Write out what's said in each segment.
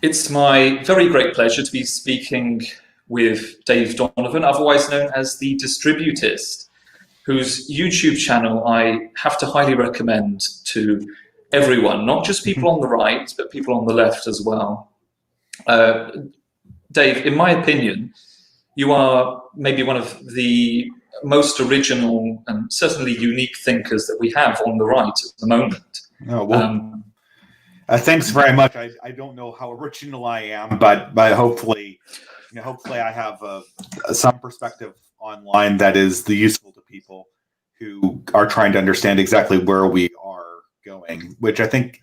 It's my very great pleasure to be speaking with Dave Donovan, otherwise known as the Distributist, whose YouTube channel I have to highly recommend to everyone, not just people on the right, but people on the left as well. Uh, Dave, in my opinion, you are maybe one of the most original and certainly unique thinkers that we have on the right at the moment. Oh, well, thanks very much. I don't know how original I am, but hopefully, hopefully I have some perspective online that is useful to people who are trying to understand exactly where we are going, which I think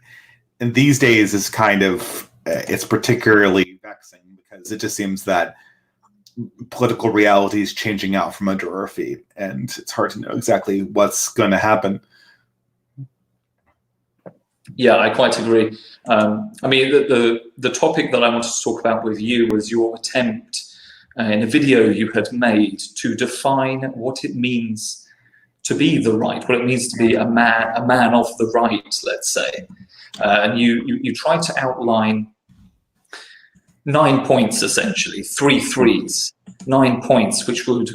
in these days is kind of it's particularly vexing because it just seems that political reality is changing out from under our feet, and it's hard to know exactly what's going to happen. Yeah, I quite agree. I mean, the topic that I wanted to talk about with you was your attempt in a video you had made to define what it means to be the right, what it means to be a man of the right, let's say. And you tried to outline 9 points, essentially, 3 threes, 9 points, which would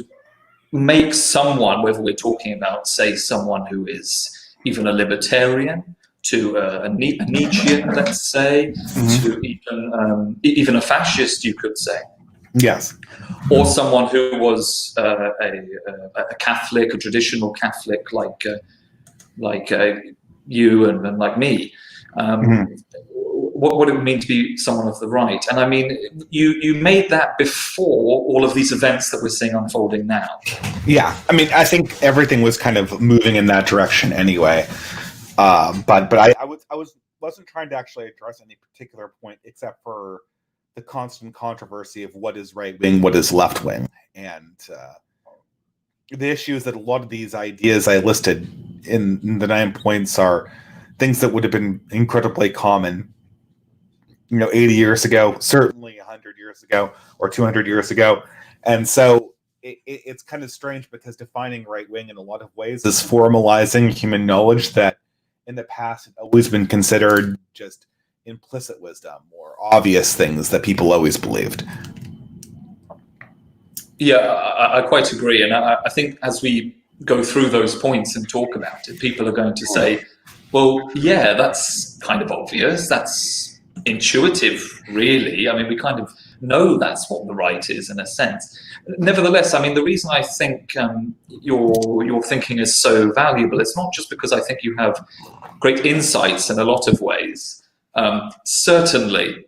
make someone, whether we're talking about, say, someone who is even a libertarian, to a Nietzschean, let's say, to even a fascist, you could say. Yes. Or someone who was a Catholic, a traditional Catholic, like you and like me. What it would mean to be someone of the right. And I mean, you made that before all of these events that we're seeing unfolding now. Yeah, I mean, I think everything was kind of moving in that direction anyway. But I wasn't trying to actually address any particular point except for the constant controversy of what is right wing, what is left wing, and the issue is that a lot of these ideas I listed in the 9 points are things that would have been incredibly common, 80 years ago, certainly 100 years ago, or 200 years ago, and so it's kind of strange because defining right wing in a lot of ways is formalizing human knowledge that in the past had always been considered just implicit wisdom or obvious things that people always believed. Yeah, I quite agree. And I think as we go through those points and talk about it, people are going to say, well, yeah, that's kind of obvious. That's intuitive, really. I mean, we kind of know that's what the right is in a sense. Nevertheless, I mean, the reason I think your thinking is so valuable, it's not just because I think you have great insights in a lot of ways. Certainly,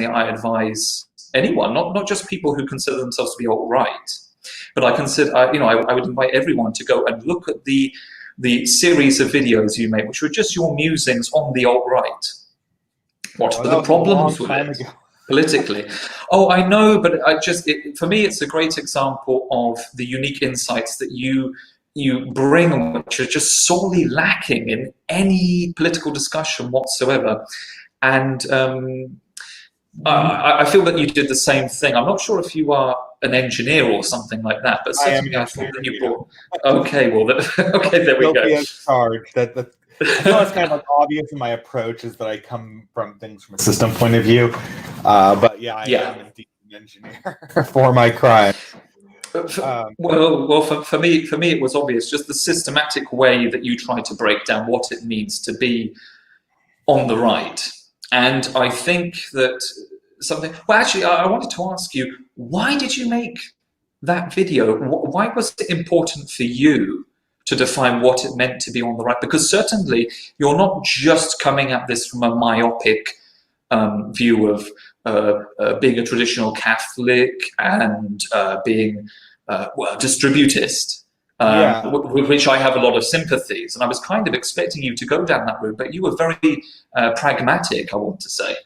I advise anyone, not just people who consider themselves to be alt-right, but I would invite everyone to go and look at the series of videos you made, which were just your musings on the alt-right. What are the problems with it politically? Oh, I know, but for me, it's a great example of the unique insights that you bring, which are just sorely lacking in any political discussion whatsoever. And I feel that you did the same thing. I'm not sure if you are an engineer or something like that, but certainly I thought that you brought. Okay, well, okay, there we go. Charge that. I know it's kind of like obvious in my approach is that I come from things from a system point of view, but I am indeed an engineer for my crime. Well, for me, it was obvious. Just the systematic way that you try to break down what it means to be on the right, and I think that something. Well, actually, I wanted to ask you, why did you make that video? Why was it important for you to define what it meant to be on the right? Because certainly you're not just coming at this from a myopic view of being a traditional Catholic and being a distributist, with which I have a lot of sympathies. And I was kind of expecting you to go down that route, but you were very pragmatic, I want to say.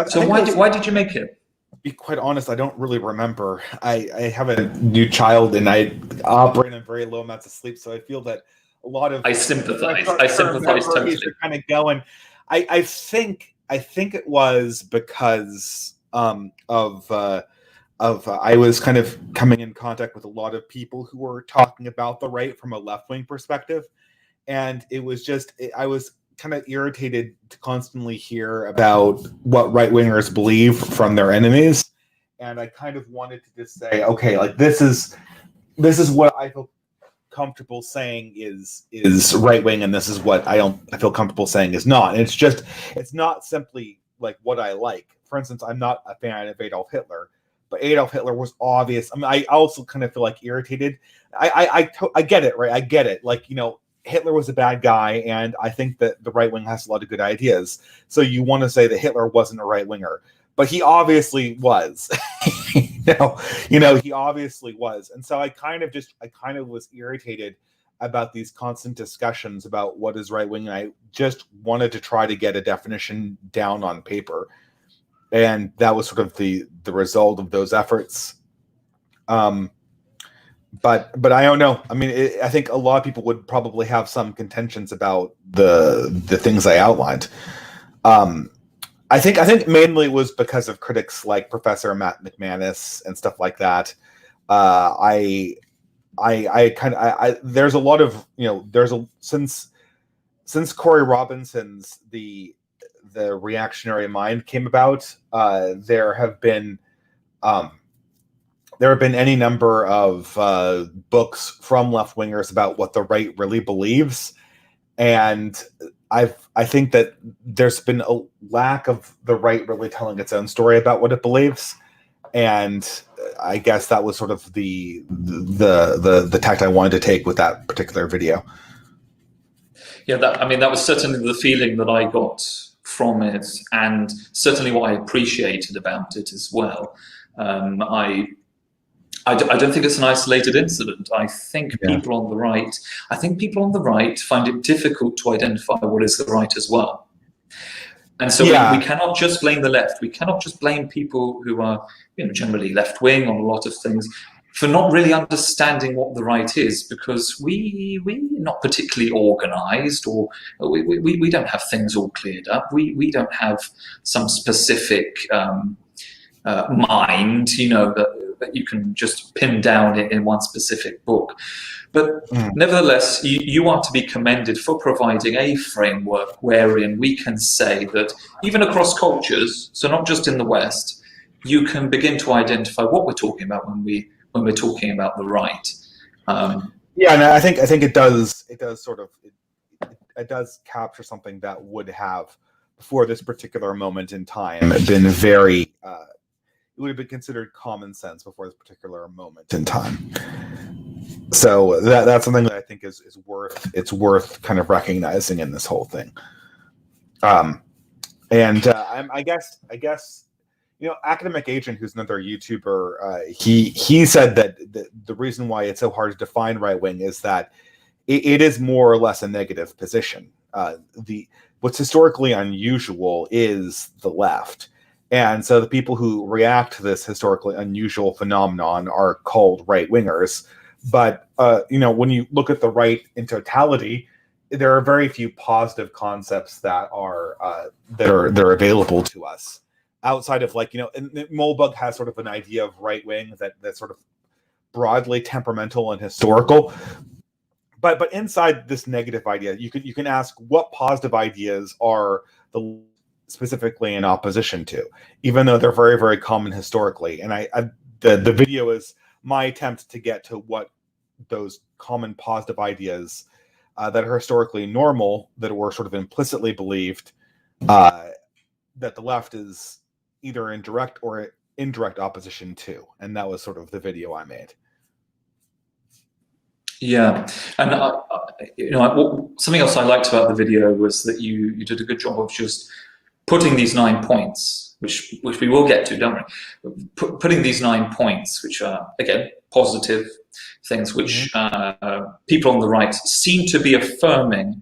So why did you make it? Be quite honest, I don't really remember. I have a new child and I operate on very low amounts of sleep, so I feel that a lot of I sympathize totally. Kind of going. I think it was because of I was kind of coming in contact with a lot of people who were talking about the right from a left-wing perspective, and it was just I was kind of irritated to constantly hear about what right-wingers believe from their enemies. And I kind of wanted to just say, okay, like this is what I feel comfortable saying is right wing, and this is what I feel comfortable saying is not. And it's not simply like what I like. For instance, I'm not a fan of Adolf Hitler, but Adolf Hitler was obvious. I mean, I also kind of feel like irritated. I get it, right? I get it. Like, you know, Hitler was a bad guy, and I think that the right wing has a lot of good ideas. So you want to say that Hitler wasn't a right winger, but he obviously was. He obviously was. And so I kind of was irritated about these constant discussions about what is right wing. And I just wanted to try to get a definition down on paper. And that was sort of the result of those efforts. But I don't know. I mean, I think a lot of people would probably have some contentions about the things I outlined. I think mainly it was because of critics like Professor Matt McManus and stuff like that. There's a lot of, since Corey Robinson's the reactionary mind came about, there have been any number of books from left wingers about what the right really believes, and I think that there's been a lack of the right really telling its own story about what it believes, and I guess that was sort of the tact I wanted to take with that particular video. Yeah, that was certainly the feeling that I got from it, and certainly what I appreciated about it as well. I don't think it's an isolated incident. I think people on the right find it difficult to identify what is the right as well. And so we cannot just blame the left. We cannot just blame people who are generally left-wing on a lot of things for not really understanding what the right is, because we're not particularly organized, or we don't have things all cleared up. We don't have some specific mind, that you can just pin down in one specific book. But nevertheless, you are to be commended for providing a framework wherein we can say that even across cultures, so not just in the West, you can begin to identify what we're talking about when we're talking about the right. And I think it does sort of it does capture something that would have, before this particular moment in time, been very it would have been considered common sense before this particular moment in time. So that's something that I think is worth kind of recognizing in this whole thing. I guess Academic Agent, who's another YouTuber, he said that the reason why it's so hard to define right wing is that it is more or less a negative position. What's historically unusual is the left. And so the people who react to this historically unusual phenomenon are called right-wingers. But, when you look at the right in totality, there are very few positive concepts that are available to us. Outside of and Molbug has sort of an idea of right-wing that's sort of broadly temperamental and historical. But inside this negative idea, you can ask what positive ideas are specifically in opposition to, even though they're very, very common historically. And the video is my attempt to get to what those common positive ideas that are historically normal, that were sort of implicitly believed, that the left is either in direct or indirect opposition to. And that was sort of the video I made. Yeah, and something else I liked about the video was that you did a good job of just putting these 9 points, which we will get to, don't we? Putting these 9 points, which are, again, positive things, which people on the right seem to be affirming.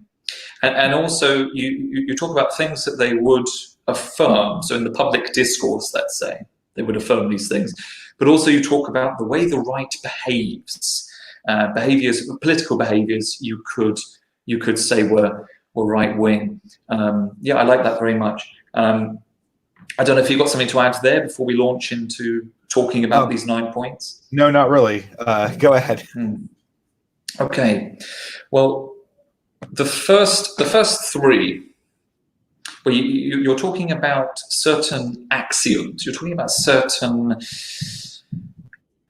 And also, you talk about things that they would affirm. So in the public discourse, let's say, they would affirm these things. But also you talk about the way the right behaves. Political behaviors, you could say were right wing. I like that very much. I don't know if you've got something to add there before we launch into talking about these 9 points. No, not really. Go ahead. Okay. Well, the first three, well, you're talking about certain axioms. You're talking about certain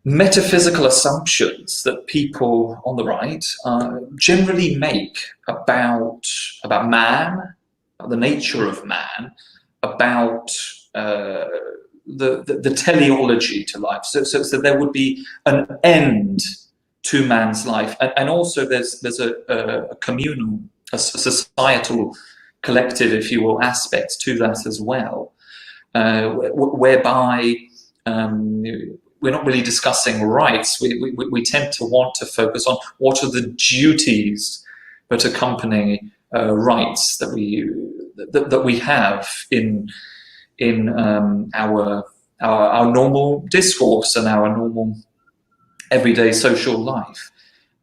metaphysical assumptions that people on the right generally make about man, about the nature of man, about the teleology to life. So there would be an end to man's life, and also there's a communal, a societal, collective, if you will, aspect to that as well, whereby we're not really discussing rights. We tend to want to focus on what are the duties that accompany rights that we have in our normal discourse and our normal everyday social life.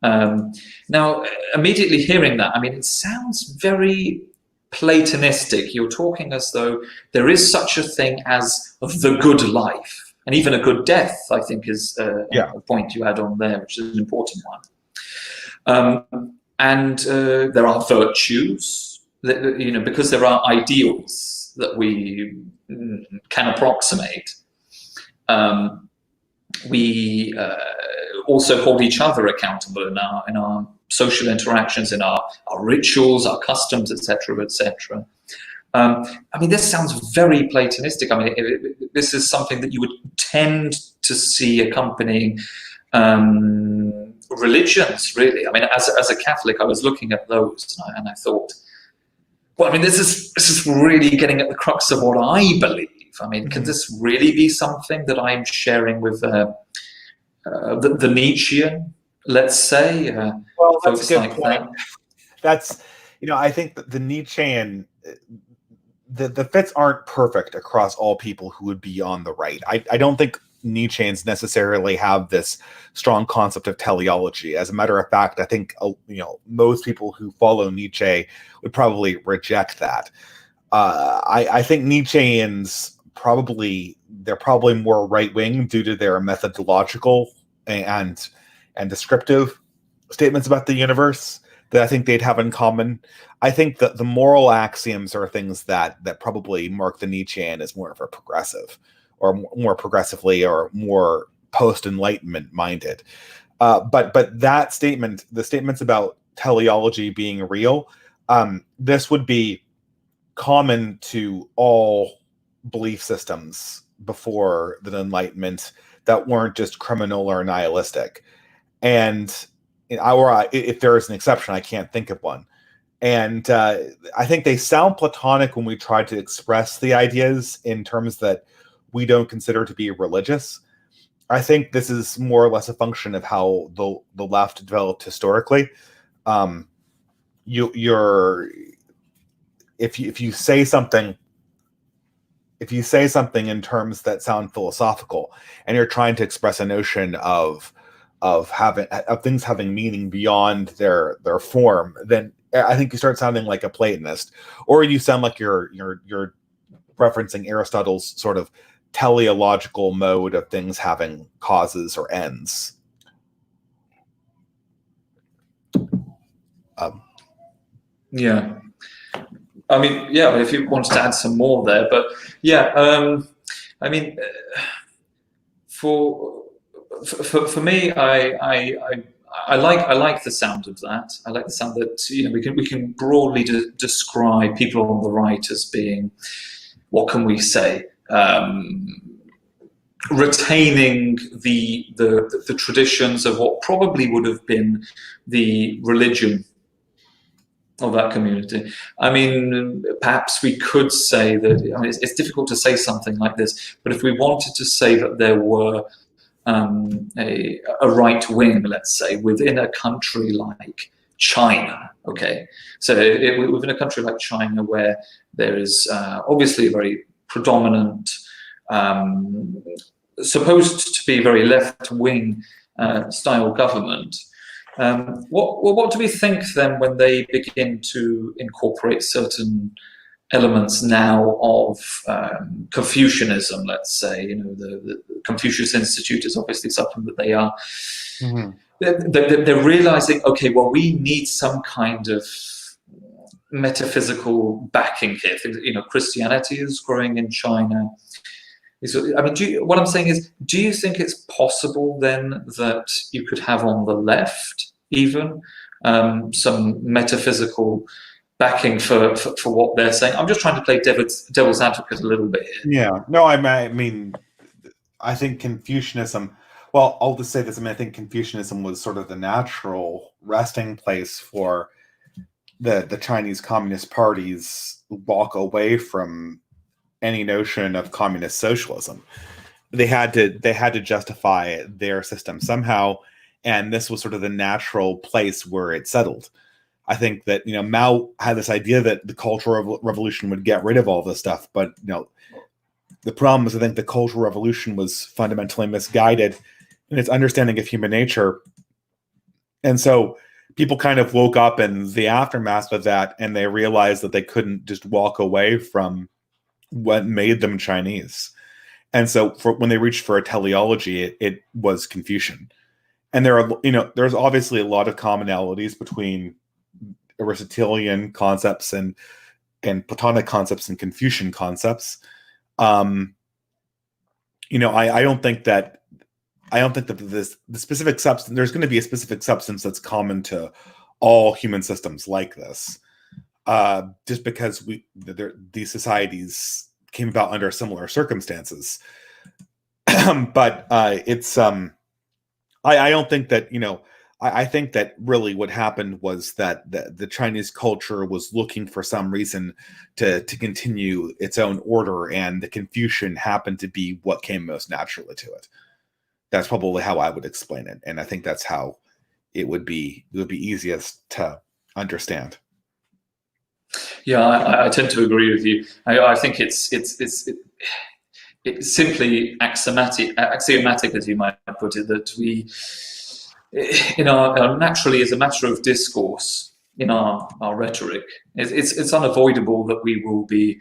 Now, immediately hearing that, I mean, it sounds very Platonistic. You're talking as though there is such a thing as the good life, and even a good death, I think, is a point you had on there, which is an important one. And there are virtues, that, you know, because there are ideals that we can approximate. We also hold each other accountable in our social interactions, in our rituals, our customs, etc., etc. I mean, this sounds very Platonistic. I mean, this is something that you would tend to see accompanying religions, really. I mean, as a Catholic, I was looking at those and I thought, well, I mean, this is really getting at the crux of what I believe. I mean, can this really be something that I'm sharing with the Nietzschean, let's say? Well, that's a good like point. that? That's, you know, I think that the Nietzschean, the fits aren't perfect across all people who would be on the right. I don't think Nietzscheans necessarily have this strong concept of teleology. As a matter of fact, I think most people who follow Nietzsche would probably reject that. I think Nietzscheans they're probably more right wing due to their methodological and descriptive statements about the universe that I think they'd have in common. I think that the moral axioms are things that probably mark the Nietzschean as more of a progressive, or more progressively, or more post-Enlightenment minded. But that statement, the statements about teleology being real, this would be common to all belief systems before the Enlightenment that weren't just criminal or nihilistic. And if there is an exception, I can't think of one. And I think they sound Platonic when we try to express the ideas in terms that we don't consider to be religious. I think this is more or less a function of how the left developed historically. If you say something in terms that sound philosophical, and you're trying to express a notion of things having meaning beyond their form, then I think you start sounding like a Platonist, or you sound like you're referencing Aristotle's sort of teleological mode of things having causes or ends. Yeah. I mean, yeah, if you wanted to add some more there, but yeah, I mean, for me, I like the sound of that. I like the sound that, you know, we can broadly describe people on the right as being, what can we say, retaining the traditions of what probably would have been the religion of that community. I mean, perhaps we could say that, I mean, it's difficult to say something like this, but if we wanted to say that there were a right wing, let's say, within a country like China, okay? So within a country like China, where there is obviously a very predominant, supposed to be very left-wing style government, what do we think then when they begin to incorporate certain elements now of Confucianism, let's say? You know, the Confucius Institute is obviously something that they are. Mm-hmm. They're realizing, okay, well, we need some kind of metaphysical backing here. Christianity is growing in China. I mean, what I'm saying is, do you think it's possible then that you could have on the left even some metaphysical backing for what they're saying? I'm just trying to play devil's advocate a little bit here. Yeah, no, I mean, I think Confucianism. Well, I'll just say this. I mean, I think Confucianism was sort of the natural resting place for the Chinese Communist Party's walk away from any notion of communist socialism. They had to justify their system somehow, and this was sort of the natural place where it settled. I think that Mao had this idea that the Cultural Revolution would get rid of all this stuff, but the problem is I think the Cultural Revolution was fundamentally misguided in its understanding of human nature, and so people kind of woke up in the aftermath of that, and they realized that they couldn't just walk away from what made them Chinese. And so when they reached for a teleology, it was Confucian. And there's obviously a lot of commonalities between Aristotelian concepts and Platonic concepts and Confucian concepts. I don't think that the specific substance, there's going to be a specific substance that's common to all human systems like this. Just because these societies came about under similar circumstances. But it's I don't think that I think that really what happened was that the Chinese culture was looking for some reason to continue its own order, and the Confucian happened to be what came most naturally to it. That's probably how I would explain it, and I think that's how it would be easiest to understand. Yeah, I tend to agree with you. I think it's simply axiomatic, as you might put it, that we, naturally, as a matter of discourse in our rhetoric, it's unavoidable that we will be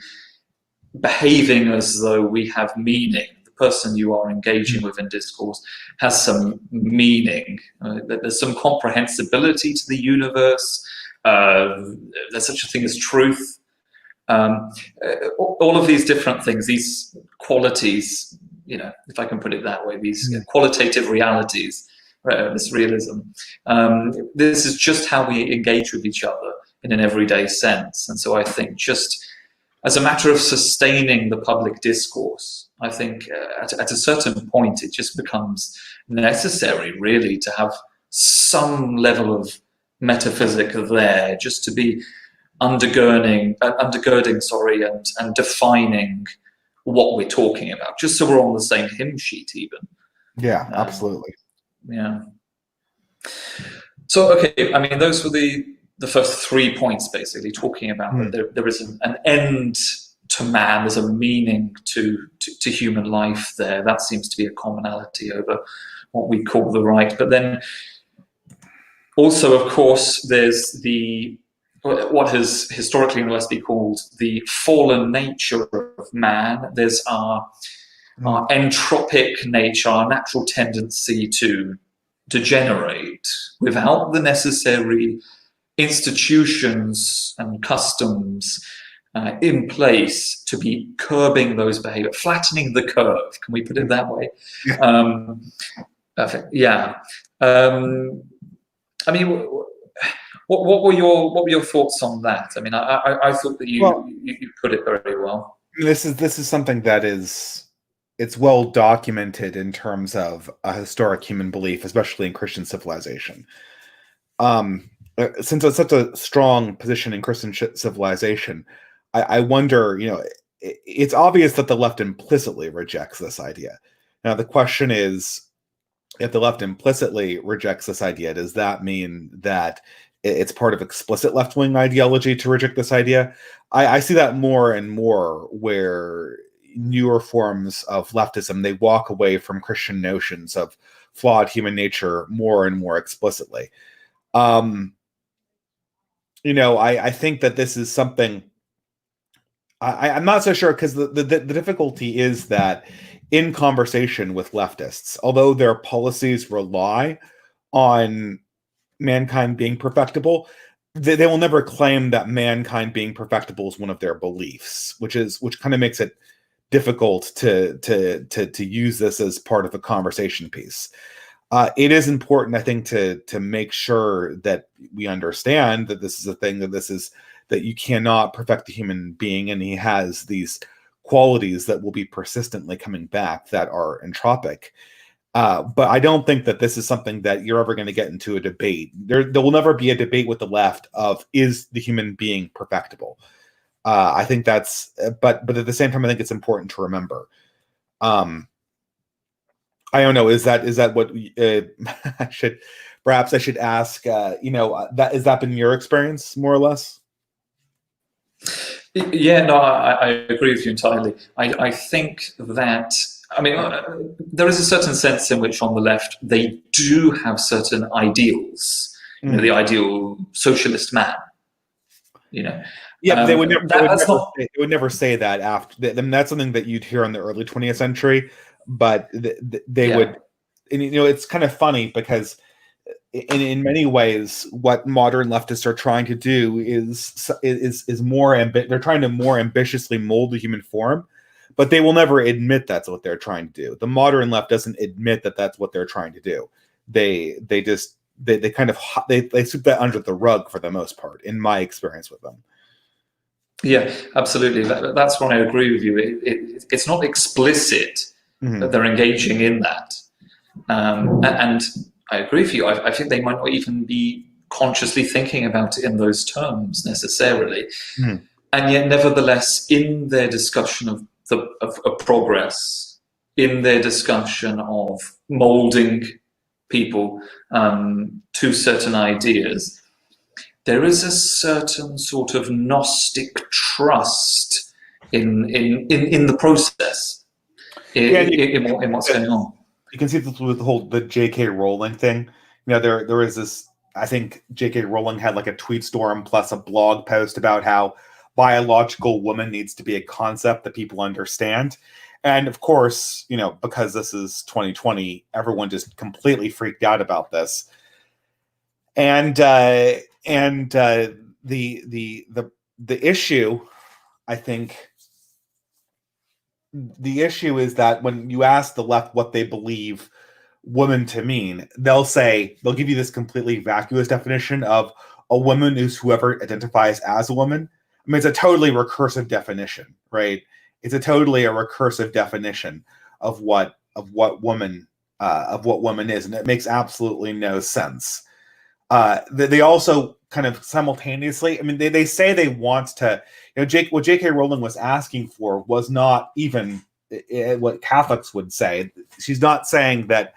behaving as though we have meaning. The person you are engaging with in discourse has some meaning. That there's some comprehensibility to the universe. There's such a thing as truth. All of these different things, these qualities, if I can put it that way, these qualitative realities, this realism. This is just how we engage with each other in an everyday sense. And so I think just as a matter of sustaining the public discourse, I think at a certain point it just becomes necessary really to have some level of metaphysic there, just to be undergirding, and defining what we're talking about, just so we're on the same hymn sheet even. Yeah, absolutely. Yeah. So, okay, I mean, those were the first 3 points, basically, talking about that there is an end to man, there's a meaning to human life there. That seems to be a commonality over what we call the right. But then also, of course, there's what has historically in the West been called the fallen nature of man. There's our entropic nature, our natural tendency to degenerate without the necessary institutions and customs in place to be curbing those behaviors, flattening the curve. Can we put it that way? Perfect. Yeah. I mean, what were your thoughts on that? I mean, I thought that you put it very well. This is something that it's well documented in terms of a historic human belief, especially in Christian civilization. Since it's such a strong position in Christian civilization, I wonder, it's obvious that the left implicitly rejects this idea. Now, the question is, if the left implicitly rejects this idea, does that mean that it's part of explicit left-wing ideology to reject this idea? I see that more and more where newer forms of leftism, they walk away from Christian notions of flawed human nature more and more explicitly. I think that this is something I'm not so sure, because the difficulty is that in conversation with leftists, although their policies rely on mankind being perfectible, they will never claim that mankind being perfectible is one of their beliefs, which kind of makes it difficult to use this as part of a conversation piece. It is important, I think, to make sure that we understand that this is a thing, that you cannot perfect the human being, and he has these qualities that will be persistently coming back that are entropic. But I don't think that this is something that you're ever going to get into a debate. There will never be a debate with the left of, is the human being perfectible? I think that's, but at the same time, I think it's important to remember. I don't know. Is that what perhaps I should ask? That has that been your experience, more or less? Yeah, no, I agree with you entirely. I think that, I mean, there is a certain sense in which on the left, they do have certain ideals, the ideal socialist man, Yeah, but they would never say that after. That's something that you'd hear in the early 20th century, but they would, and it's kind of funny because in many ways, what modern leftists are trying to do is more they're trying to more ambitiously mold the human form, but they will never admit that's what they're trying to do. The modern left doesn't admit that that's what they're trying to do. They kind of they sweep that under the rug for the most part, in my experience with them. Yeah, absolutely. That's when I agree with you. It's not explicit that they're engaging in that, and I agree with you. I think they might not even be consciously thinking about it in those terms necessarily, and yet, nevertheless, in their discussion of progress, in their discussion of molding people to certain ideas, there is a certain sort of Gnostic trust in the process, in what's going on. You can see this with the J.K. Rowling thing. There is this. I think J.K. Rowling had like a tweet storm plus a blog post about how biological woman needs to be a concept that people understand. And of course, because this is 2020, everyone just completely freaked out about this. And the issue, I think, the issue is that when you ask the left what they believe woman to mean, they'll give you this completely vacuous definition of a woman is whoever identifies as a woman. I mean, it's a totally recursive definition, right? It's a recursive definition of what woman is, and it makes absolutely no sense. They also kind of simultaneously, I mean, they say they want to, what J.K. Rowling was asking for was not even what Catholics would say. She's not saying that,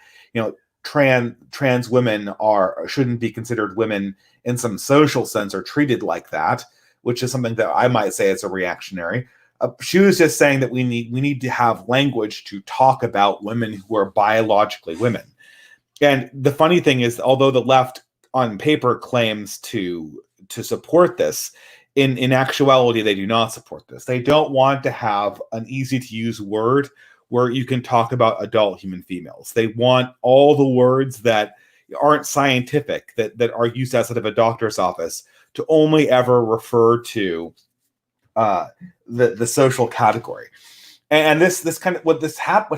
trans women shouldn't be considered women in some social sense or treated like that, which is something that I might say is a reactionary. She was just saying that we need to have language to talk about women who are biologically women. And the funny thing is, although the left on paper claims to support this, in actuality, they do not support this. They don't want to have an easy to use word where you can talk about adult human females. They want all the words that aren't scientific, that are used outside of a doctor's office, to only ever refer to the social category. And this kind of what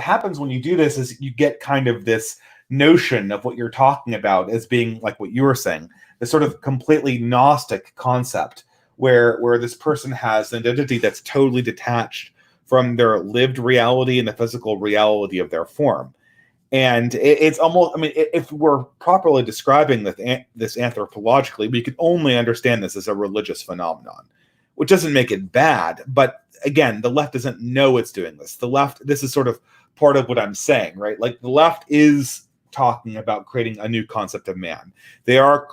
happens when you do this is you get kind of this notion of what you're talking about as being like what you were saying, this sort of completely Gnostic concept where this person has an identity that's totally detached from their lived reality and the physical reality of their form. And it's almost, I mean, if we're properly describing this anthropologically, we can only understand this as a religious phenomenon, which doesn't make it bad. But again, the left doesn't know it's doing this. The left, this is sort of part of what I'm saying, right? Like the left is talking about creating a new concept of man. They are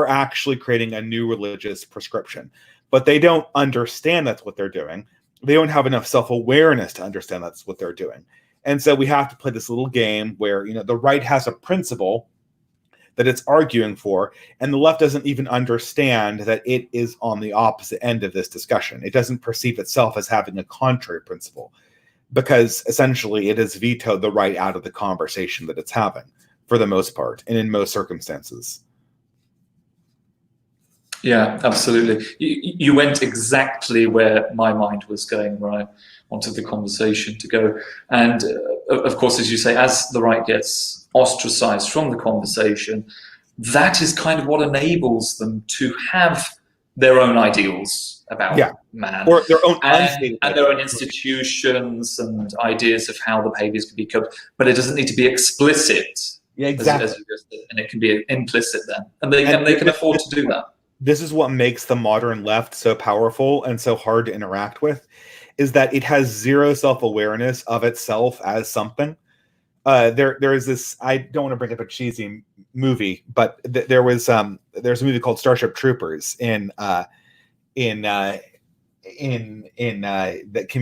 actually creating a new religious prescription, but they don't understand that's what they're doing. They don't have enough self-awareness to understand that's what they're doing. And so we have to play this little game where, the right has a principle that it's arguing for, and the left doesn't even understand that it is on the opposite end of this discussion. It doesn't perceive itself as having a contrary principle, because essentially it has vetoed the right out of the conversation that it's having for the most part and in most circumstances. Yeah, absolutely. You went exactly where my mind was going, where I wanted the conversation to go. And of course, as you say, as the right gets ostracized from the conversation, that is kind of what enables them to have their own ideals Yeah, about man, or their own and, unstated and their ideals. own institutions and ideas of how the behaviors can be coped. But it doesn't need to be explicit, Yeah, as exactly. you just said, and it can be implicit then. And they, And and they can afford to do that. this is what makes the modern left so powerful and so hard to interact with, is that it has zero self-awareness of itself as something. There is this. I don't want to bring up a cheesy movie, but there's a movie called Starship Troopers in that came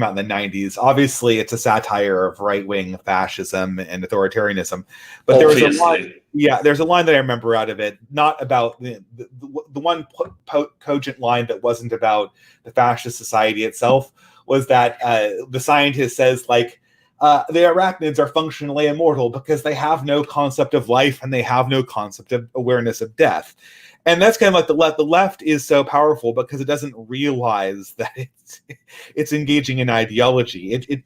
out in the 90s. Obviously, it's a satire of right-wing fascism and authoritarianism. But there was a line. Yeah, there's a line that I remember out of it, not about the one cogent line that wasn't about the fascist society itself, was that the scientist says, like, the arachnids are functionally immortal because they have no concept of life and they have no concept of awareness of death. And that's kind of like the left. The left is so powerful because it doesn't realize that it's engaging in ideology.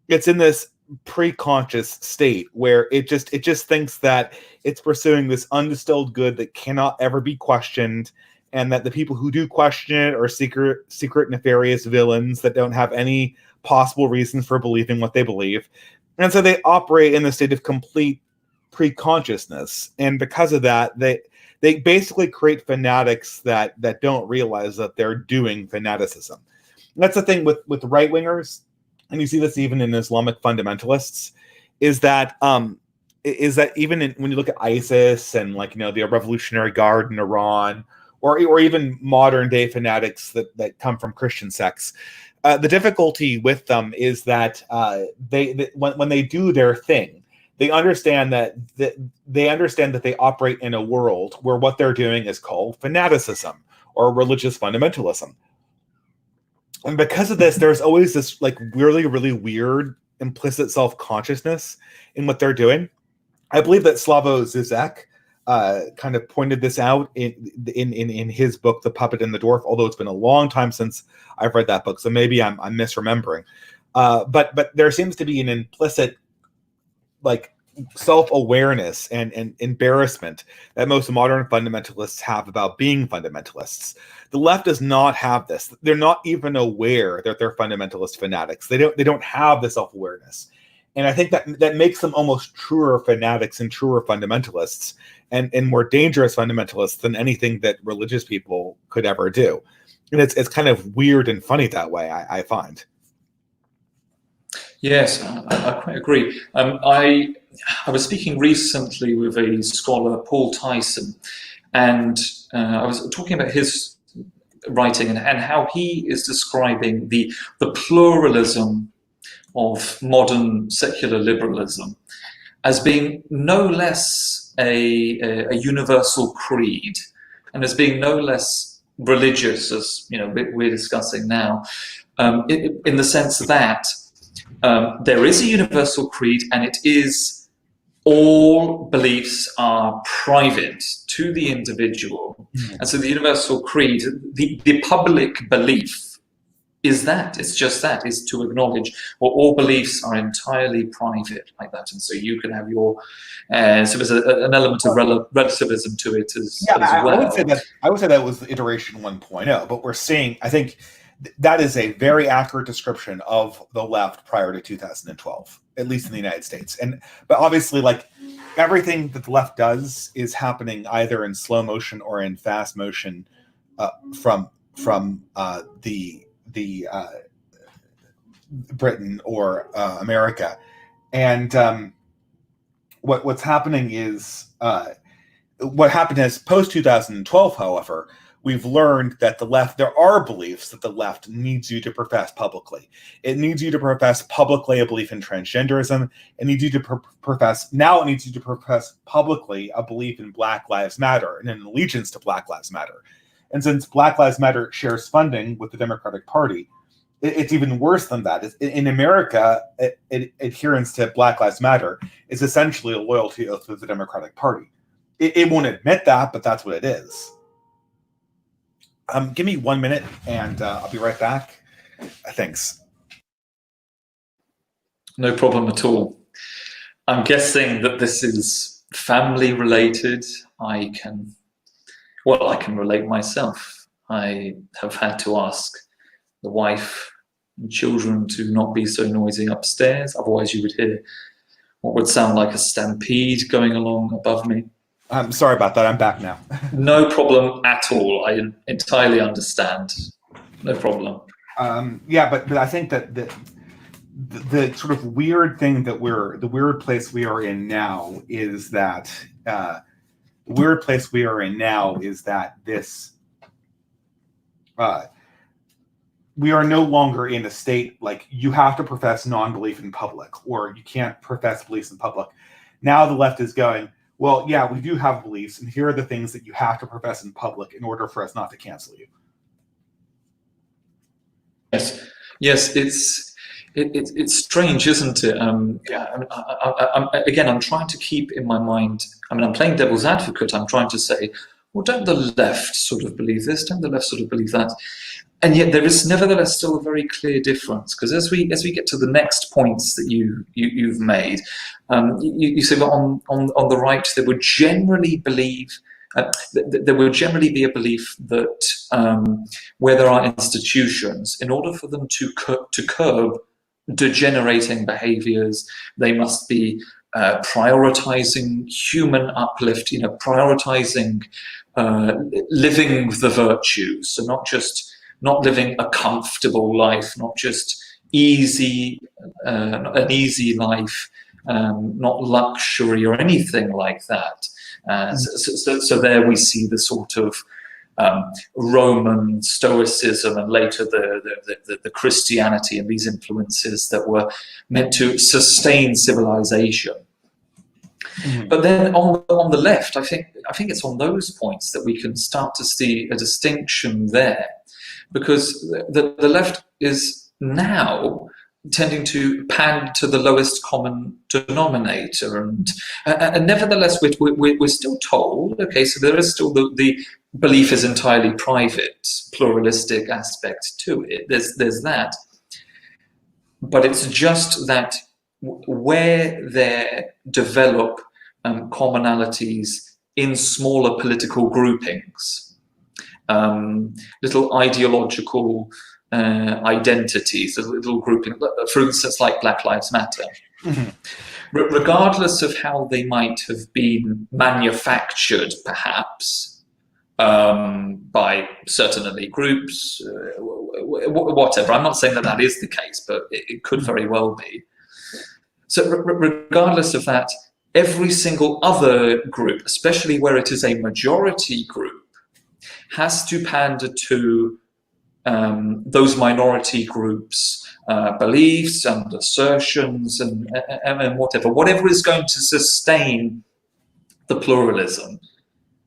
It's in this pre-conscious state where it just thinks that it's pursuing this undistilled good that cannot ever be questioned, and that the people who do question it are secret nefarious villains that don't have any possible reasons for believing what they believe. And so they operate in the state of complete pre-consciousness. And because of that, they basically create fanatics that don't realize that they're doing fanaticism. And that's the thing with right-wingers, and you see this even in Islamic fundamentalists, is that even when you look at ISIS and, like, the Revolutionary Guard in Iran, or even modern day fanatics that come from Christian sects, the difficulty with them is that when they do their thing, they understand that they operate in a world where what they're doing is called fanaticism or religious fundamentalism. And because of this, there's always this, like, really, really weird implicit self-consciousness in what they're doing. I believe that Slavoj Zizek kind of pointed this out in his book, The Puppet and the Dwarf, although it's been a long time since I've read that book, so maybe I'm misremembering. But there seems to be an implicit, like, self-awareness and embarrassment that most modern fundamentalists have about being fundamentalists. The left does not have this. They're not even aware that they're fundamentalist fanatics. They don't have the self-awareness. And I think that makes them almost truer fanatics and truer fundamentalists, and more dangerous fundamentalists than anything that religious people could ever do. And it's kind of weird and funny that way, I find. Yes, I quite agree. I was speaking recently with a scholar, Paul Tyson, and I was talking about his writing and how he is describing the pluralism of modern secular liberalism as being no less a universal creed, and as being no less religious, as we're discussing now, in the sense that there is a universal creed, and it is all beliefs are private to the individual. And so the universal creed, the public belief, is to acknowledge, well, all beliefs are entirely private like that, and so you can have your so there's an element of relativism to it as well. I would say that was iteration 1.0, but we're seeing, I think that is a very accurate description of the left prior to 2012, at least in the United States. But obviously, like, everything that the left does is happening either in slow motion or in fast motion from the Britain or America. And what's happening is what happened is post 2012, however, we've learned that the left, there are beliefs that the left needs you to profess publicly. It needs you to profess publicly a belief in transgenderism. It needs you to profess publicly a belief in Black Lives Matter and an allegiance to Black Lives Matter. And since Black Lives Matter shares funding with the Democratic Party, it's even worse than that. In America, adherence to Black Lives Matter is essentially a loyalty oath to the Democratic Party. It won't admit that, but that's what it is. Give me 1 minute, and I'll be right back. Thanks. No problem at all. I'm guessing that this is family related. I can relate myself. I have had to ask the wife and children to not be so noisy upstairs, otherwise you would hear what would sound like a stampede going along above me. I'm sorry about that. I'm back now. No problem at all. I entirely understand. No problem. Yeah, but I think that the sort of weird thing that the weird place we are in now is that this we are no longer in a state like you have to profess non-belief in public or you can't profess beliefs in public. Now the left is going, well, yeah, we do have beliefs, and here are the things that you have to profess in public in order for us not to cancel you. Yes, it's strange, isn't it? Again, I'm trying to keep in my mind. I mean, I'm playing devil's advocate. I'm trying to say, well, don't the left sort of believe this? Don't the left sort of believe that? And yet, there is nevertheless still a very clear difference, because as we get to the next points that you've made, you say, well, on the right, there would generally believe. There will generally be a belief that where there are institutions, in order for them to curb degenerating behaviors, they must be prioritizing human uplift, prioritizing living the virtues. So not living a comfortable life, not just an easy life, not luxury or anything like that. So there we see the sort of Roman Stoicism and later the Christianity and these influences that were meant to sustain civilization. Mm-hmm. But then on the left, I think it's on those points that we can start to see a distinction there, because the left is now tending to pan to the lowest common denominator, and nevertheless we're still told, okay, so there is still the belief is entirely private, pluralistic aspect to it. There's that, but it's just that where there develop commonalities in smaller political groupings, little ideological identities, a little grouping, for instance, like Black Lives Matter. Mm-hmm. Regardless of how they might have been manufactured, perhaps, by certain elite groups, whatever. I'm not saying that is the case, but it could very well be. So regardless of that, every single other group, especially where it is a majority group, has to pander to those minority groups' beliefs and assertions and whatever is going to sustain the pluralism.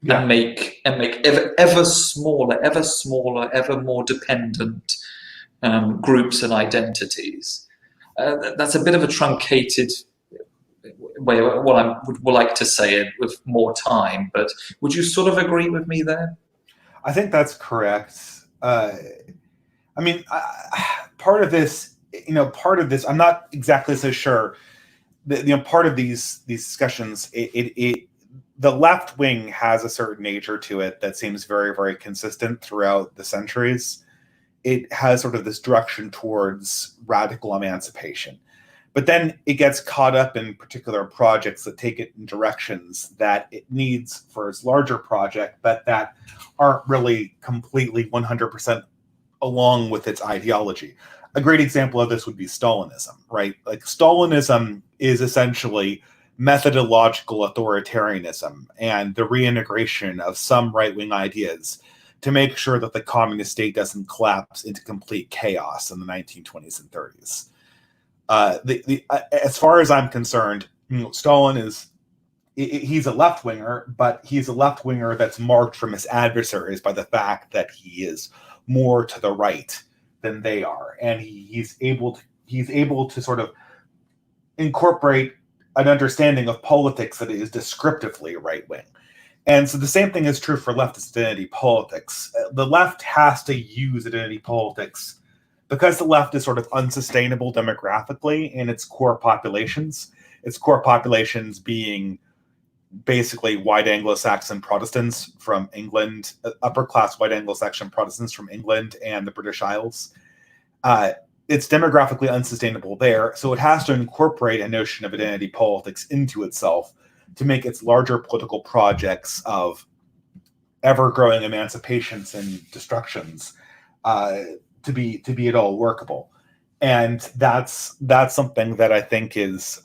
Yeah. and make ever smaller, ever more dependent groups and identities. That's a bit of a truncated way of what I would like to say it with more time, but would you sort of agree with me there? I think that's correct. I mean, part of this, I'm not exactly so sure. Part of these discussions, the left wing has a certain nature to it that seems very, very consistent throughout the centuries. It has sort of this direction towards radical emancipation. But then it gets caught up in particular projects that take it in directions that it needs for its larger project, but that aren't really completely 100% along with its ideology. A great example of this would be Stalinism, right? Like Stalinism is essentially methodological authoritarianism and the reintegration of some right-wing ideas to make sure that the communist state doesn't collapse into complete chaos in the 1920s and 30s. As far as I'm concerned, Stalin he's a left-winger, but he's a left-winger that's marked from his adversaries by the fact that he is more to the right than they are, and he's able to sort of incorporate an understanding of politics that is descriptively right-wing. And so the same thing is true for leftist identity politics. The left has to use identity politics because the left is sort of unsustainable demographically in its core populations being basically white Anglo-Saxon Protestants from England, upper-class white Anglo-Saxon Protestants from England and the British Isles. It's demographically unsustainable there, so it has to incorporate a notion of identity politics into itself to make its larger political projects of ever-growing emancipations and destructions to be at all workable. And that's something that I think is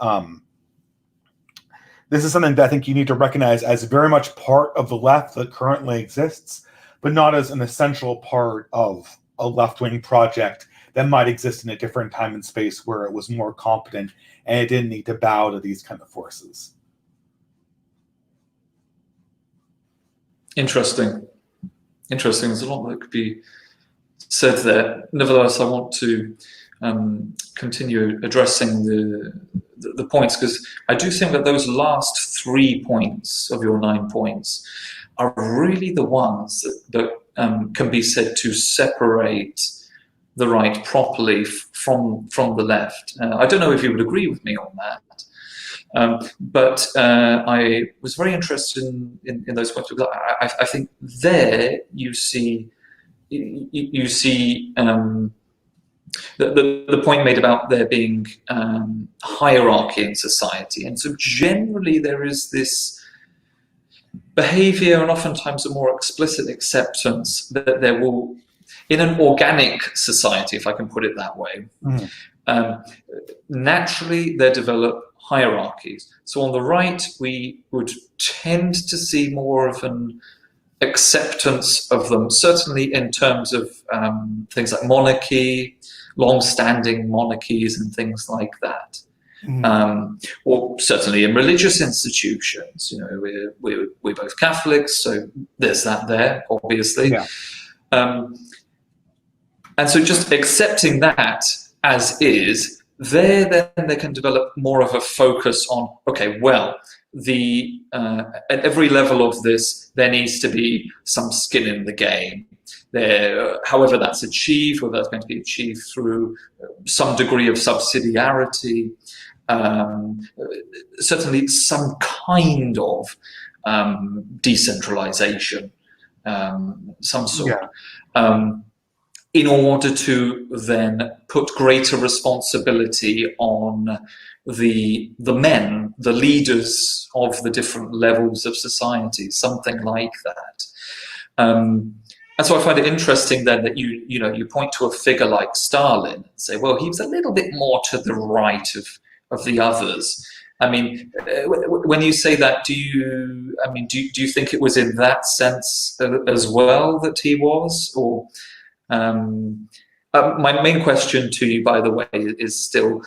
this is something that I think you need to recognize as very much part of the left that currently exists, but not as an essential part of a left-wing project that might exist in a different time and space where it was more competent and it didn't need to bow to these kind of forces. Interesting. There's a lot that could be said there. Nevertheless, I want to continue addressing the points, because I do think that those last 3 points of your 9 points are really the ones that can be said to separate the right properly from the left. I don't know if you would agree with me on that, but I was very interested in those points, because I think there you see the point made about there being hierarchy in society, and so generally there is this behavior and oftentimes a more explicit acceptance that there will, in an organic society, if I can put it that way, naturally there develop hierarchies. So on the right, we would tend to see more of an acceptance of them, certainly in terms of things like monarchy, long-standing monarchies and things like that. Or certainly in religious institutions, you know, we're both Catholics, so there's that there, obviously. Yeah. And so just accepting that as is, then they can develop more of a focus on, okay, well, at every level of this, there needs to be some skin in the game. However that's achieved, whether that's going to be achieved through some degree of subsidiarity, certainly some kind of decentralization, some sort. Yeah. In order to then put greater responsibility on the men, the leaders of the different levels of society, something like that. And so I find it interesting then that you point to a figure like Stalin and say, well, he was a little bit more to the right of the others. I mean, when you say that, do you think it was in that sense as well that he was, or? My main question to you, by the way, is still,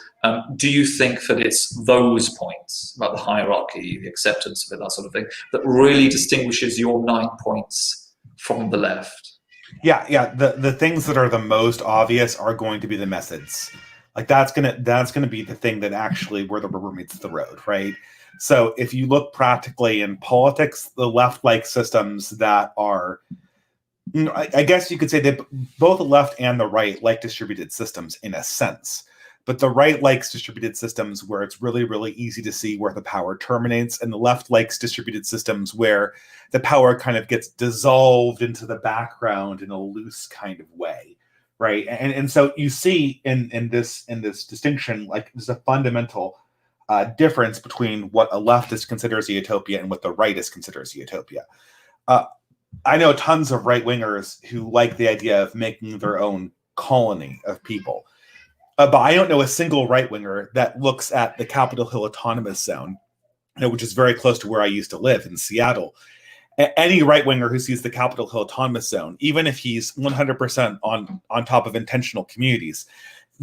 do you think that it's those points about the hierarchy, the acceptance of it, that sort of thing, that really distinguishes your 9 points from the left? Yeah. The things that are the most obvious are going to be the methods. Like that's gonna be the thing that actually where the rubber meets the road, right? So if you look practically in politics, the left likes systems that are, I guess you could say that both the left and the right like distributed systems in a sense, but the right likes distributed systems where it's really, really easy to see where the power terminates, and the left likes distributed systems where the power kind of gets dissolved into the background in a loose kind of way, right? And so you see in this distinction, like there's a fundamental difference between what a leftist considers a utopia and what the rightist considers a utopia. I know tons of right-wingers who like the idea of making their own colony of people. But I don't know a single right-winger that looks at the Capitol Hill Autonomous Zone, which is very close to where I used to live in Seattle. Any right-winger who sees the Capitol Hill Autonomous Zone, even if he's 100% on top of intentional communities,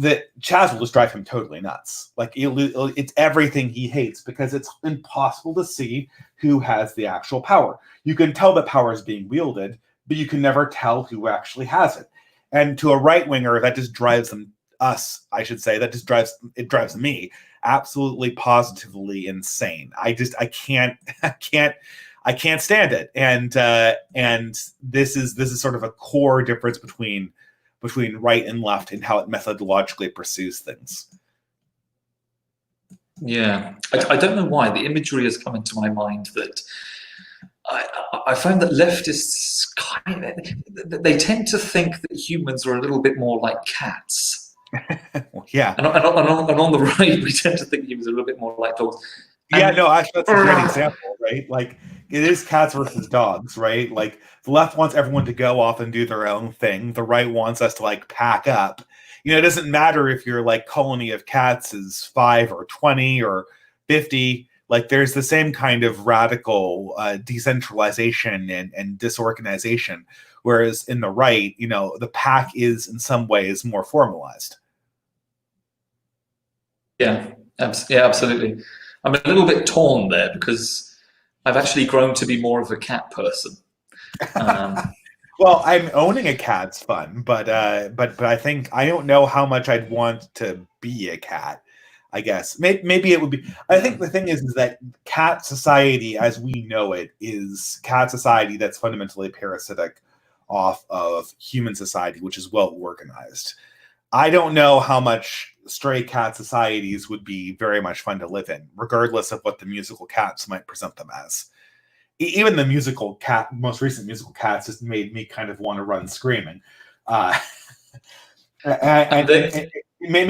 the Chaz will just drive him totally nuts. Like it's everything he hates, because it's impossible to see who has the actual power. You can tell that power is being wielded, but you can never tell who actually has it. And to a right winger, that just drives it drives me absolutely positively insane. I I can't stand it. And this is sort of a core difference between right and left in how it methodologically pursues things. Yeah, I don't know why the imagery has come into my mind that I find that leftists they tend to think that humans are a little bit more like cats. Yeah. And on the right, we tend to think humans are a little bit more like dogs. Yeah, no, actually, that's a great example, right? Like, it is cats versus dogs, right? Like, the left wants everyone to go off and do their own thing. The right wants us to, like, pack up. You know, it doesn't matter if your, like, colony of cats is 5 or 20 or 50. Like, there's the same kind of radical decentralization and disorganization. Whereas in the right, you know, the pack is, in some ways, more formalized. Yeah, absolutely. I'm a little bit torn there because I've actually grown to be more of a cat person. Well, I'm owning a cat's fun, but I think I don't know how much I'd want to be a cat. I guess maybe it would be. I think the thing is that cat society, as we know it, is cat society that's fundamentally parasitic off of human society, which is well organized. I don't know how much stray cat societies would be very much fun to live in, regardless of what the musical Cats might present them as. Even the musical cat, most recent musical Cats, just made me kind of want to run screaming. Maybe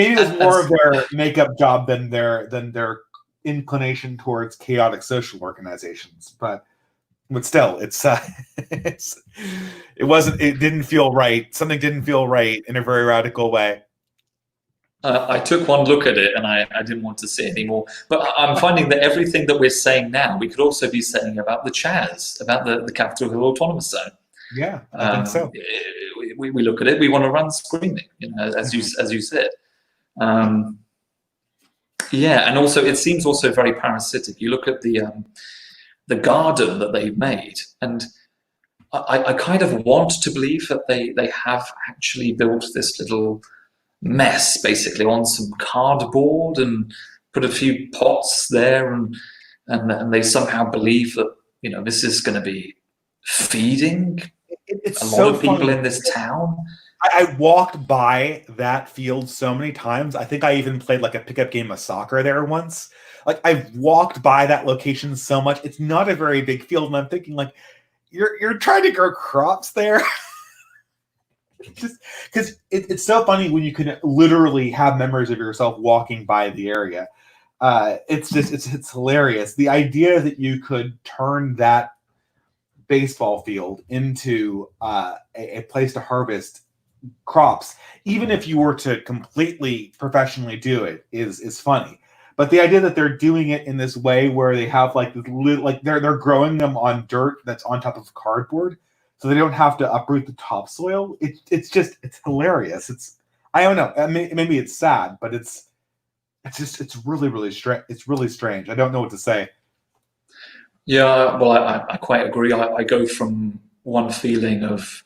it was more of their makeup job than their inclination towards chaotic social organizations. But still, it didn't feel right. Something didn't feel right in a very radical way. I took one look at it and I didn't want to say anymore. But I'm finding that everything that we're saying now, we could also be saying about the Chaz, about the Capitol Hill Autonomous Zone. Yeah, I think so. We look at it, we want to run screaming, you know, as you said. Yeah, and also it seems also very parasitic. You look at the garden that they've made, and I kind of want to believe that they have actually built this little mess basically on some cardboard and put a few pots there, and they somehow believe that, you know, this is going to be feeding it's a lot so of people funny. in this town. I walked by that field so many times. I think I even played like a pickup game of soccer there once. Like, I've walked by that location so much. It's not a very big field, and I'm thinking, like, you're trying to grow crops there. Just because it's so funny when you can literally have memories of yourself walking by the area. It's hilarious. The idea that you could turn that baseball field into a place to harvest crops, even if you were to completely professionally do it, is funny. But the idea that they're doing it in this way where they have like they're growing them on dirt that's on top of cardboard, so they don't have to uproot the topsoil. It's hilarious. I don't know. Maybe it's sad, but it's really strange. It's really strange. I don't know what to say. Yeah, well, I quite agree. I go from one feeling of,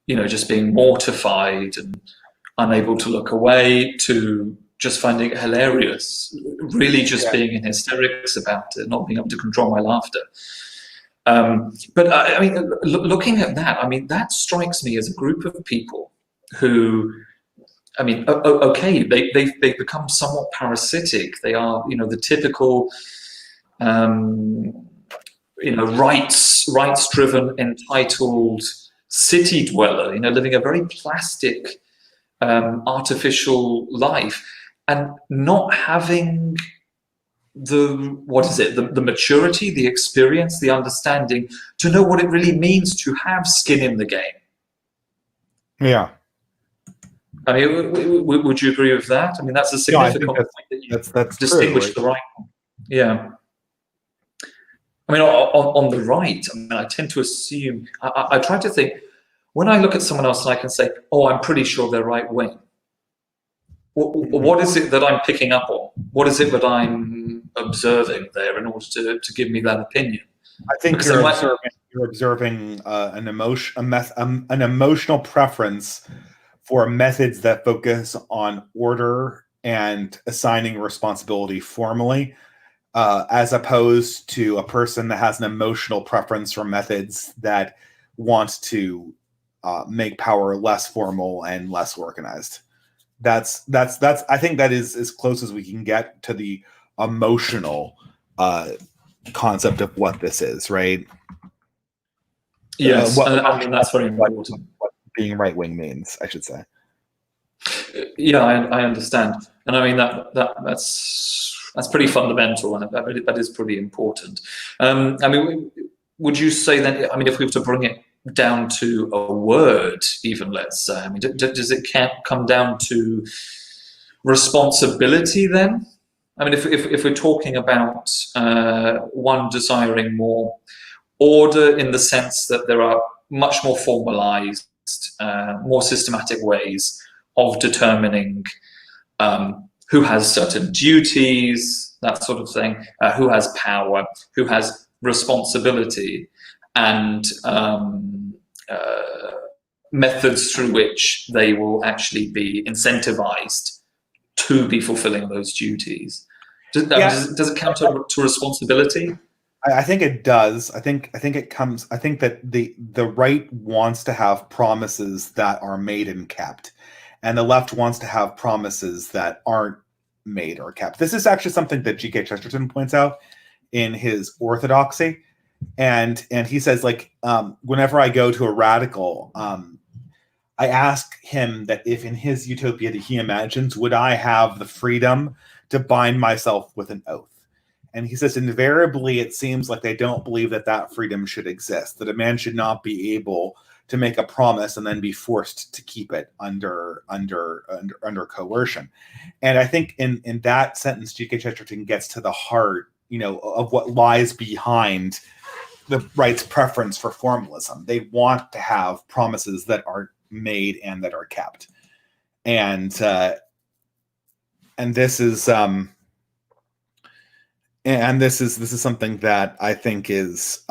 you know, just being mortified and unable to look away to just finding it hilarious, really just being in hysterics about it, not being able to control my laughter. But I mean, looking at that, I mean, that strikes me as a group of people who, I mean, okay, they've become somewhat parasitic. They are, you know, the typical, you know, rights-driven, entitled city dweller, you know, living a very plastic, artificial life, and not having the maturity, the experience, the understanding to know what it really means to have skin in the game. Yeah. I mean, would you agree with that? I mean, that's a significant point that you distinguish the right one. Yeah. I mean, on the right, I mean, I tend to assume, I try to think, when I look at someone else and I can say, oh, I'm pretty sure they're right wing. What is it that I'm picking up on? What is it that I'm observing there in order to give me that opinion? I think you're observing an emotional preference for methods that focus on order and assigning responsibility formally, as opposed to a person that has an emotional preference for methods that want to make power less formal and less organized. That's I think that is as close as we can get to the emotional concept of what this is, right? Yes, I mean that's very important. What being right wing means, I should say. Yeah, I understand, and I mean that's pretty fundamental, and that is pretty important. I mean, would you say that? I mean, if we were to bring it down to a word, even, let's say, I mean, does it come down to responsibility then? I mean, if we're talking about one desiring more order in the sense that there are much more formalized, more systematic ways of determining who has certain duties, that sort of thing, who has power, who has responsibility, and methods through which they will actually be incentivized to be fulfilling those duties. Does it count to responsibility? I think it does. I think it comes. I think that the right wants to have promises that are made and kept, and the left wants to have promises that aren't made or kept. This is actually something that G.K. Chesterton points out in his Orthodoxy, and he says, like, whenever I go to a radical, I ask him that if in his utopia that he imagines, would I have the freedom to bind myself with an oath? And he says, invariably, it seems like they don't believe that that freedom should exist, that a man should not be able to make a promise and then be forced to keep it under coercion. And I think in that sentence, G.K. Chesterton gets to the heart, of what lies behind the right's preference for formalism. They want to have promises that are made and that are kept. And this is this is something that I think is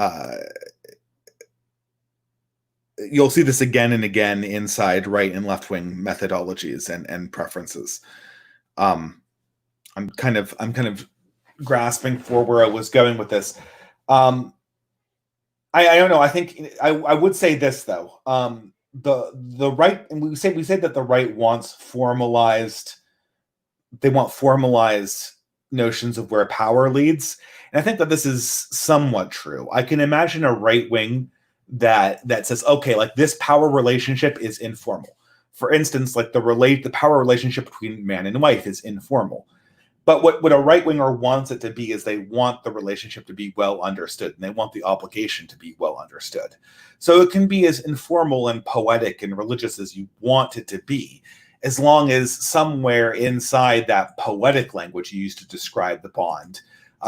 you'll see this again and again inside right and left wing methodologies and preferences. I'm kind of grasping for where I was going with this. I don't know. I think I would say this though. The right, and we say that the right wants formalized. They want formalized notions of where power leads, and I think that this is somewhat true. I can imagine a right wing that says, okay, like this power relationship is informal. For instance, like the power relationship between man and wife is informal. But what a right winger wants it to be is they want the relationship to be well understood, and they want the obligation to be well understood. So it can be as informal and poetic and religious as you want it to be, as long as somewhere inside that poetic language you use to describe the bond,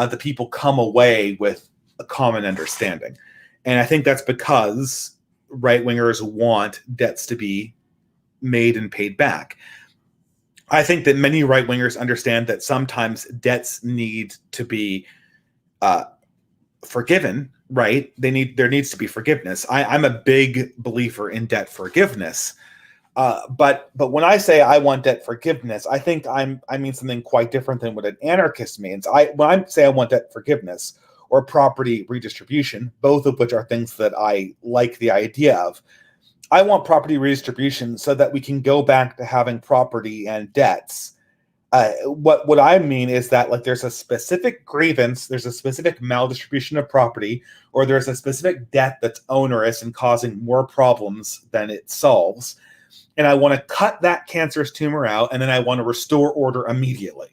the people come away with a common understanding. And I think that's because right-wingers want debts to be made and paid back. I think that many right-wingers understand that sometimes debts need to be forgiven, right? There needs to be forgiveness. I'm a big believer in debt forgiveness. But when I say I want debt forgiveness, I think I mean something quite different than what an anarchist means. When I say I want debt forgiveness or property redistribution, both of which are things that I like the idea of, I want property redistribution so that we can go back to having property and debts. What I mean is that, like, there's a specific grievance, there's a specific maldistribution of property, or there's a specific debt that's onerous and causing more problems than it solves. And I want to cut that cancerous tumor out, and then I want to restore order immediately.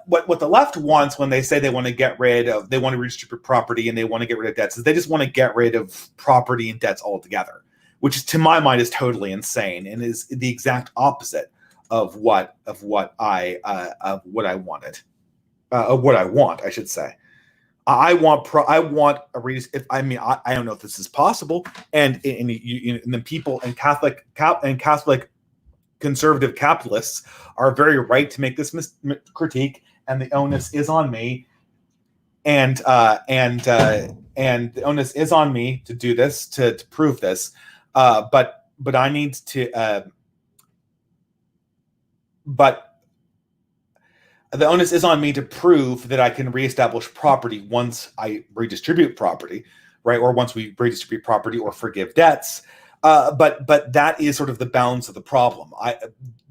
What the left wants when they say they want to redistribute property and they want to get rid of debts is they just want to get rid of property and debts altogether, which to my mind is totally insane and is the exact opposite of what I want, I should say. I don't know if this is possible, and the people and Catholic conservative capitalists are very right to make this critique, and the onus is on me, and the onus is on me to do this, to prove this, but I need to the onus is on me to prove that I can reestablish property once I redistribute property, right? Or once we redistribute property or forgive debts. But that is sort of the balance of the problem.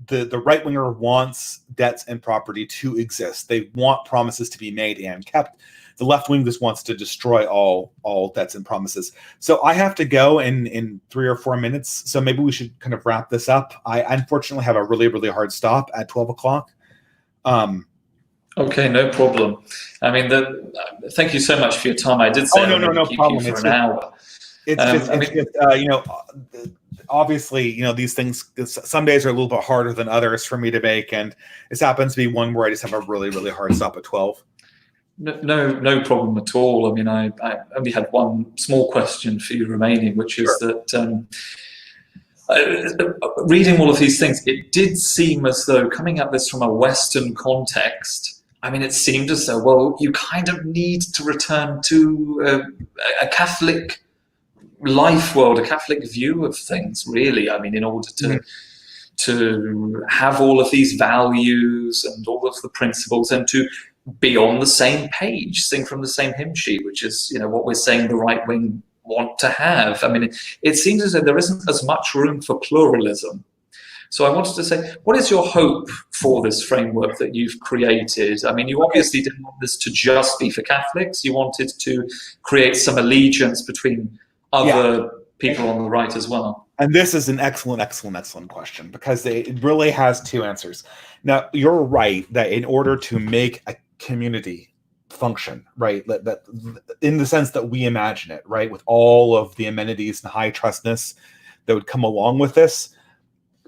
The right winger wants debts and property to exist. They want promises to be made and kept. The left wing just wants to destroy all debts and promises. So I have to go in 3 or 4 minutes. So maybe we should kind of wrap this up. I unfortunately have a really, really hard stop at 12 o'clock. Okay, no problem. I mean, thank you so much for your time. I did say no keep problem. you for an hour. Obviously, these things, some days are a little bit harder than others for me to make, and this happens to be one where I just have a really, really hard stop at 12. No problem at all. I mean, I only had one small question for you remaining, which is that reading all of these things, it did seem as though coming at this from a Western context, I mean, it seemed as though, well, you kind of need to return to a Catholic life world, a Catholic view of things, really. I mean, in order to have all of these values and all of the principles and to be on the same page, sing from the same hymn sheet, which is, what we're saying the right wing want to have. I mean, it seems as though there isn't as much room for pluralism. So I wanted to say, what is your hope for this framework that you've created? I mean, you obviously didn't want this to just be for Catholics. You wanted to create some allegiance between other people on the right as well. And this is an excellent question, because it really has two answers. Now, you're right that in order to make a community function, right, that in the sense that we imagine it, right, with all of the amenities and high trustness that would come along with this,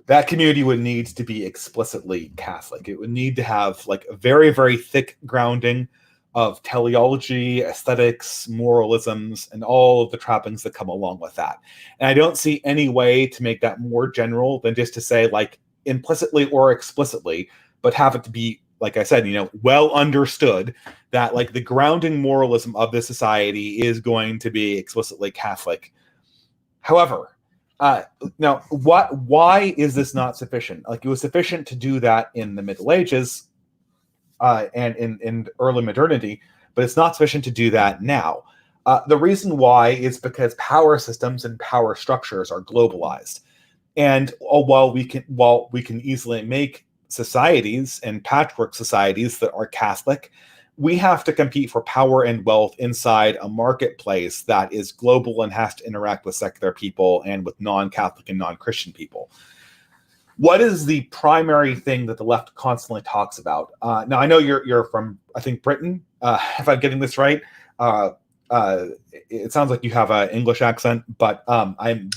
that community would need to be explicitly Catholic. It would need to have like a very, very thick grounding of teleology, aesthetics, moralisms, and all of the trappings that come along with that. And I don't see any way to make that more general than just to say, like, implicitly or explicitly, but have it to be, like I said, well understood that, like, the grounding moralism of this society is going to be explicitly Catholic. However, now, why is this not sufficient? Like, it was sufficient to do that in the Middle Ages and in early modernity, but it's not sufficient to do that now. The reason why is because power systems and power structures are globalized, and while we can easily make societies and patchwork societies that are Catholic, we have to compete for power and wealth inside a marketplace that is global and has to interact with secular people and with non-Catholic and non-Christian people. What is the primary thing that the left constantly talks about? Now, I know you're from, I think, Britain, if I'm getting this right. It sounds like you have an English accent, but I am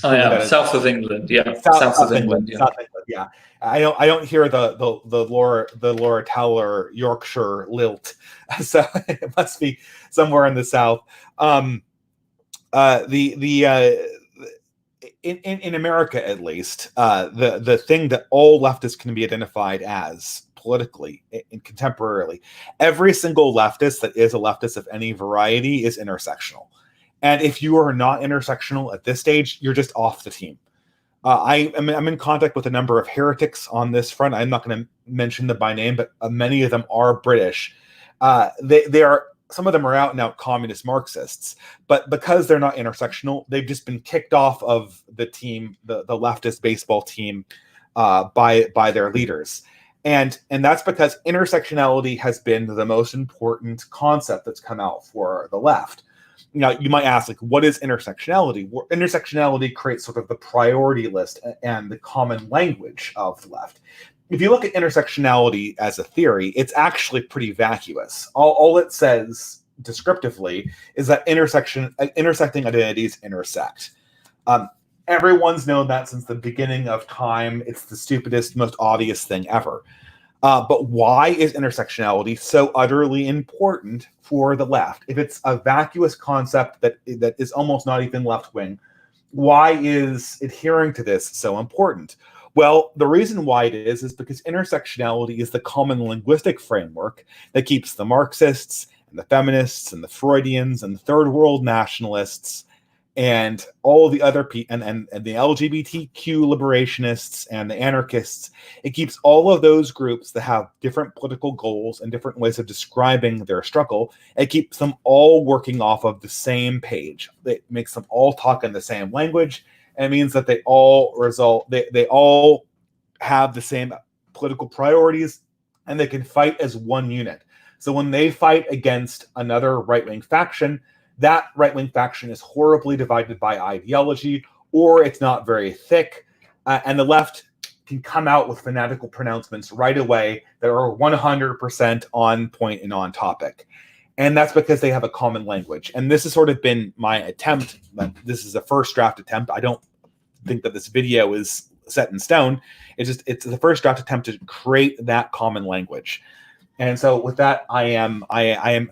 south of England. Yeah, south of England. Yeah. South England. Yeah, I don't hear the Laura Towler Yorkshire lilt, so it must be somewhere in the south. In America, at least, the thing that all leftists can be identified as politically and contemporarily, every single leftist that is a leftist of any variety is intersectional. And if you are not intersectional at this stage, you're just off the team. I'm in contact with a number of heretics on this front. I'm not going to mention them by name, but many of them are British. They are. Some of them are out and out communist Marxists, but because they're not intersectional, they've just been kicked off of the team, the leftist baseball team, by their leaders. And that's because intersectionality has been the most important concept that's come out for the left. Now, you might ask, like, what is intersectionality? Well, intersectionality creates sort of the priority list and the common language of the left. If you look at intersectionality as a theory, it's actually pretty vacuous. All it says descriptively is that intersecting identities intersect. Everyone's known that since the beginning of time. It's the stupidest, most obvious thing ever. But why is intersectionality so utterly important for the left? If it's a vacuous concept that is almost not even left-wing, why is adhering to this so important? Well, the reason why it is because intersectionality is the common linguistic framework that keeps the Marxists and the feminists and the Freudians and the third world nationalists and all the other and the LGBTQ liberationists and the anarchists. It keeps all of those groups that have different political goals and different ways of describing their struggle. It keeps them all working off of the same page. It makes them all talk in the same language. And it means that they all they all have the same political priorities, and they can fight as one unit. So when they fight against another right-wing faction, that right-wing faction is horribly divided by ideology, or it's not very thick, and the left can come out with fanatical pronouncements right away that are 100% on point and on topic. And that's because they have a common language. And this has sort of been my attempt. This is a first draft attempt. I don't think that this video is set in stone. It's the first draft attempt to create that common language. And so with that, I am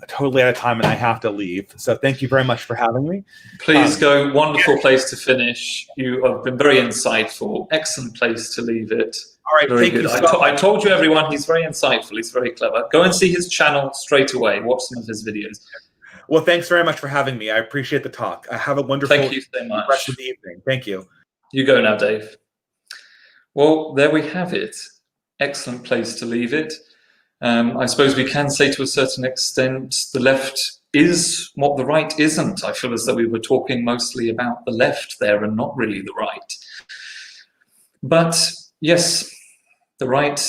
totally out of time and I have to leave. So thank you very much for having me. Please go. Wonderful place to finish. You have been very insightful. Excellent place to leave it. All right, very good. I told you, everyone, he's very insightful. He's very clever. Go and see his channel straight away. Watch some of his videos. Well, thanks very much for having me. I appreciate the talk. Have a wonderful Thank you so much. rest of the evening. Thank you. You go now, Dave. Well, there we have it. Excellent place to leave it. I suppose we can say to a certain extent the left is what the right isn't. I feel as though we were talking mostly about the left there and not really the right. But yes, the right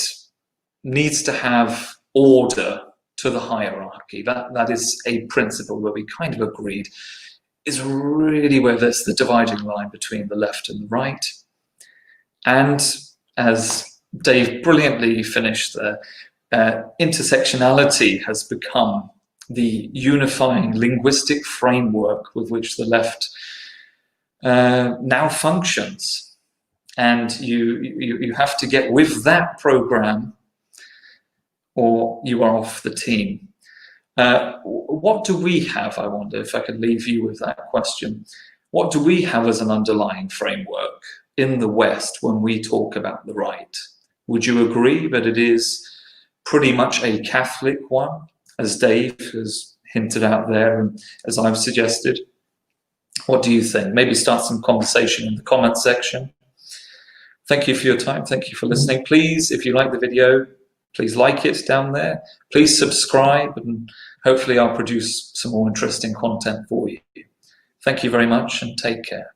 needs to have order to the hierarchy. That is a principle where we kind of agreed is really where there's the dividing line between the left and the right. And as Dave brilliantly finished there, intersectionality has become the unifying linguistic framework with which the left now functions. And you have to get with that program or you are off the team. What do we have, I wonder, if I could leave you with that question. What do we have as an underlying framework in the West when we talk about the right? Would you agree that it is pretty much a Catholic one, as Dave has hinted out there and as I've suggested? What do you think? Maybe start some conversation in the comment section. Thank you for your time. Thank you for listening. Please, if you like the video, please like it down there. Please subscribe, and hopefully I'll produce some more interesting content for you. Thank you very much and take care.